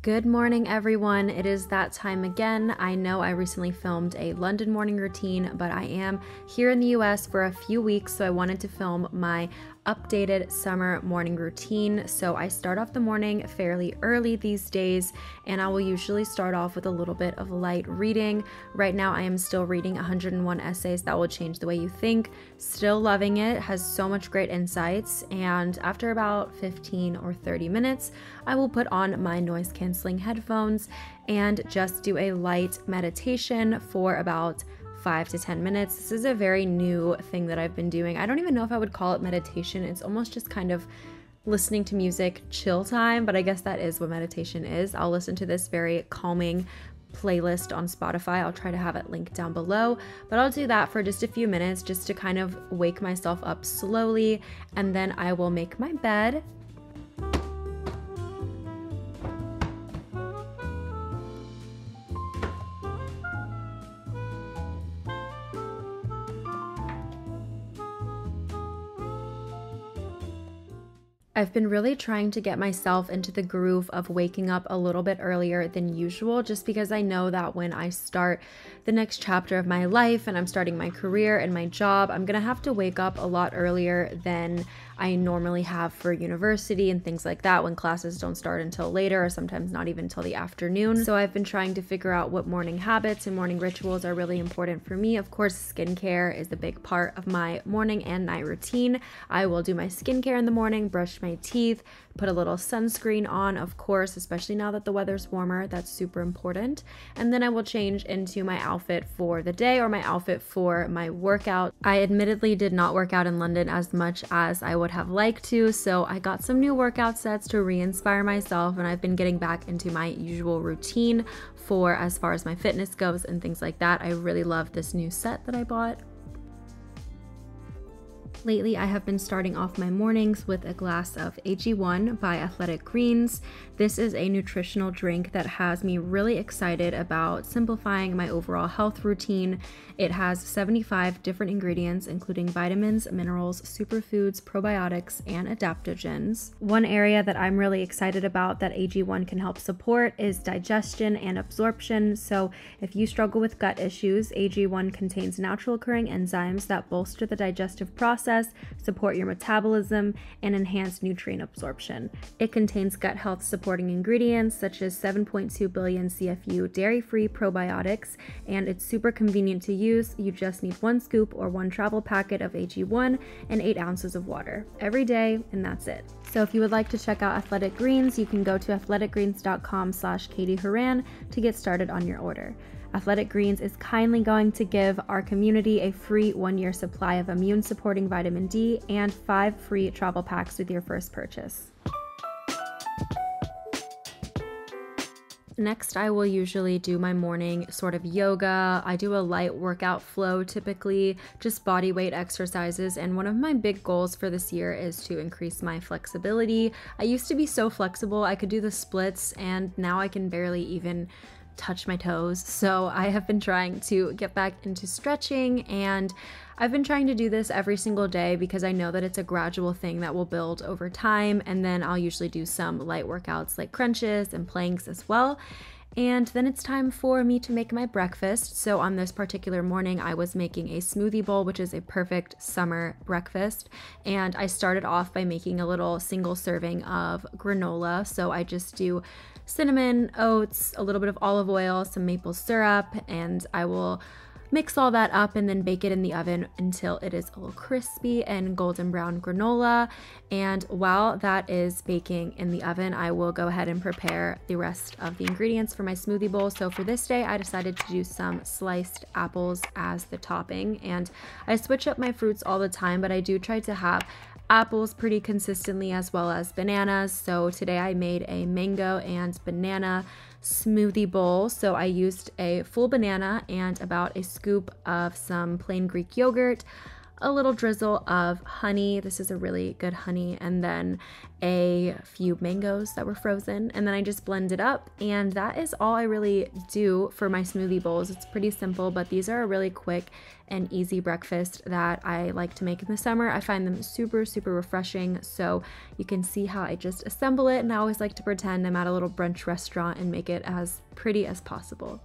Good morning, everyone. It is that time again. I know I recently filmed a London morning routine, but I am here in the US for a few weeks, so I wanted to film my updated summer morning routine. So I start off the morning fairly early these days, and I will usually start off with a little bit of light reading. Right now I am still reading 101 Essays That Will Change the Way You Think. Still loving it. Has so much great insights, and after about 15 or 30 minutes I will put on my noise canceling headphones and just do a light meditation for about 5 to 10 minutes. This is a very new thing that I've been doing. I don't even know if I would call it meditation. It's almost just kind of listening to music, chill time, but I guess that is what meditation is. I'll listen to this very calming playlist on Spotify. I'll try to have it linked down below, but I'll do that for just a few minutes just to kind of wake myself up slowly, and then I will make my bed. I've been really trying to get myself into the groove of waking up a little bit earlier than usual, just because I know that when I start the next chapter of my life and I'm starting my career and my job, I'm gonna have to wake up a lot earlier than I normally have for university and things like that, when classes don't start until later or sometimes not even till the afternoon. So I've been trying to figure out what morning habits and morning rituals are really important for me. Of course, skincare is a big part of my morning and night routine. I will do my skincare in the morning, brush my teeth, put a little sunscreen on, of course, especially now that the weather's warmer. That's super important. And then I will change into my outfit for the day or my outfit for my workout. I admittedly did not work out in London as much as I would have liked to, so I got some new workout sets to re-inspire myself, and I've been getting back into my usual routine for as far as my fitness goes and things like that. I really love this new set that I bought. Lately, I have been starting off my mornings with a glass of AG1 by Athletic Greens. This is a nutritional drink that has me really excited about simplifying my overall health routine. It has 75 different ingredients, including vitamins, minerals, superfoods, probiotics, and adaptogens. One area that I'm really excited about that AG1 can help support is digestion and absorption. So if you struggle with gut issues, AG1 contains natural occurring enzymes that bolster the digestive process, support your metabolism, and enhance nutrient absorption. It contains gut health supporting ingredients such as 7.2 billion CFU dairy-free probiotics, and it's super convenient to use. You just need 1 scoop or 1 travel packet of AG1 and 8 ounces of water every day, and that's it. So if you would like to check out Athletic Greens, you can go to athleticgreens.com/KatieHoran to get started on your order. Athletic Greens is kindly going to give our community a free 1-year supply of immune supporting vitamin D and 5 free travel packs with your first purchase. Next, I will usually do my morning sort of yoga. I do a light workout flow, typically just body weight exercises, and one of my big goals for this year is to increase my flexibility. I used to be so flexible, I could do the splits, and now I can barely even touch my toes. So I have been trying to get back into stretching, and I've been trying to do this every single day because I know that it's a gradual thing that will build over time, and then I'll usually do some light workouts like crunches and planks as well. And then it's time for me to make my breakfast. So on this particular morning, I was making a smoothie bowl, which is a perfect summer breakfast. And I started off by making a little single serving of granola. So I just do cinnamon, oats, a little bit of olive oil, some maple syrup, and I will mix all that up and then bake it in the oven until it is a little crispy and golden brown granola. And while that is baking in the oven, I will go ahead and prepare the rest of the ingredients for my smoothie bowl. So for this day, I decided to do some sliced apples as the topping, and I switch up my fruits all the time, but I do try to have apples pretty consistently as well as bananas. So today I made a mango and banana smoothie bowl. So I used a full banana and about a scoop of some plain Greek yogurt, a little drizzle of honey. This is a really good honey, and then a few mangoes that were frozen, and then I just blend it up, and that is all I really do for my smoothie bowls. It's pretty simple, but these are a really quick and easy breakfast that I like to make in the summer. I find them super, super refreshing. So you can see how I just assemble it, and I always like to pretend I'm at a little brunch restaurant and make it as pretty as possible.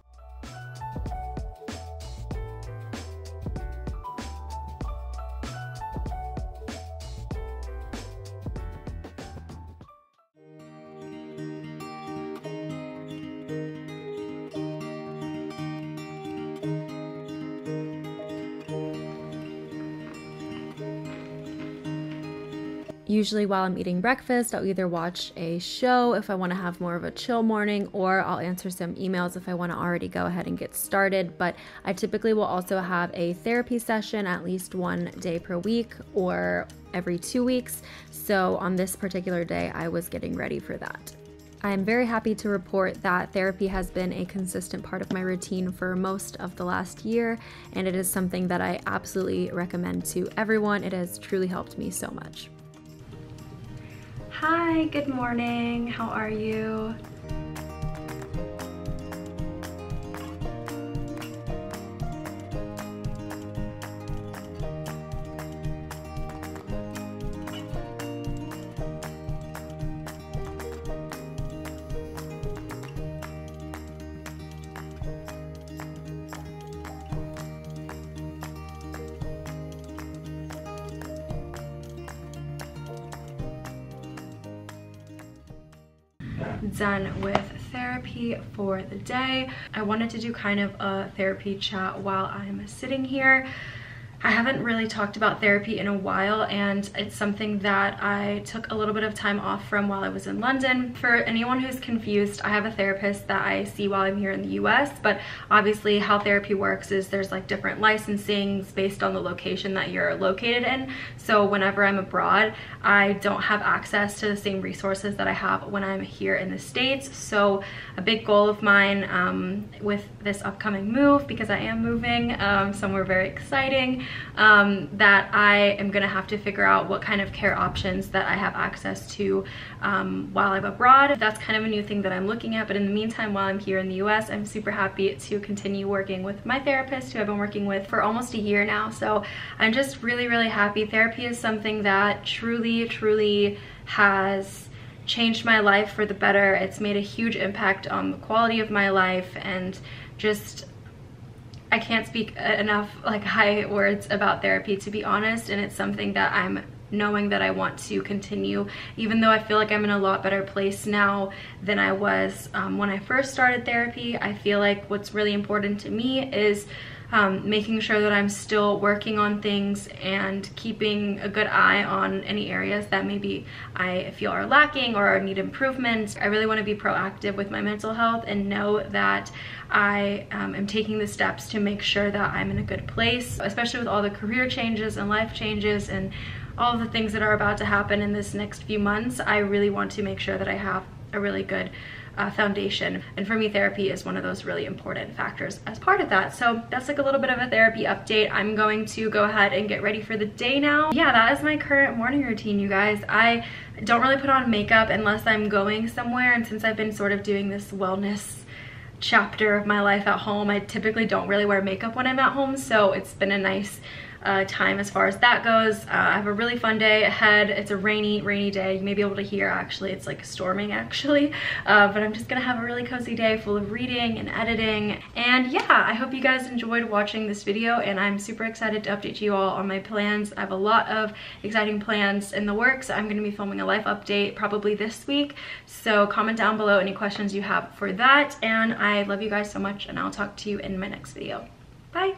Usually while I'm eating breakfast, I'll either watch a show if I want to have more of a chill morning, or I'll answer some emails if I want to already go ahead and get started. But I typically will also have a therapy session at least one day per week or every 2 weeks. So on this particular day, I was getting ready for that. I'm very happy to report that therapy has been a consistent part of my routine for most of the last year, and it is something that I absolutely recommend to everyone. It has truly helped me so much. Hi, good morning. How are you? Done with therapy for the day. I wanted to do kind of a therapy chat while I'm sitting here. I haven't really talked about therapy in a while, and it's something that I took a little bit of time off from while I was in London. For anyone who's confused, I have a therapist that I see while I'm here in the US, but obviously how therapy works is there's like different licensings based on the location that you're located in. So whenever I'm abroad, I don't have access to the same resources that I have when I'm here in the States. So a big goal of mine with this upcoming move, because I am moving somewhere very exciting, that I am gonna have to figure out what kind of care options that I have access to while I'm abroad. That's kind of a new thing that I'm looking at, but in the meantime, while I'm here in the US, I'm super happy to continue working with my therapist, who I've been working with for almost a year now. So I'm just really, really happy. Therapy is something that truly has changed my life for the better. It's made a huge impact on the quality of my life, and just I can't speak enough like high words about therapy, to be honest, and it's something that I'm knowing that I want to continue, even though I feel like I'm in a lot better place now than I was when I first started therapy. I feel like what's really important to me is making sure that I'm still working on things and keeping a good eye on any areas that maybe I feel are lacking or need improvement. I really want to be proactive with my mental health and know that I am taking the steps to make sure that I'm in a good place, especially with all the career changes and life changes and all of the things that are about to happen in this next few months. I really want to make sure that I have a really good foundation, and for me, therapy is one of those really important factors as part of that. So that's like a little bit of a therapy update. I'm going to go ahead and get ready for the day now. Yeah, that is my current morning routine, you guys. I don't really put on makeup unless I'm going somewhere, and since I've been sort of doing this wellness chapter of my life at home, I typically don't really wear makeup when I'm at home, so it's been a nice time as far as that goes. I have a really fun day ahead. It's a rainy day. You may be able to hear, actually, it's like storming actually, but I'm just gonna have a really cozy day full of reading and editing. And yeah, I hope you guys enjoyed watching this video, and I'm super excited to update you all on my plans. I have a lot of exciting plans in the works. I'm gonna be filming a life update probably this week, so comment down below any questions you have for that, and I love you guys so much, and I'll talk to you in my next video. Bye.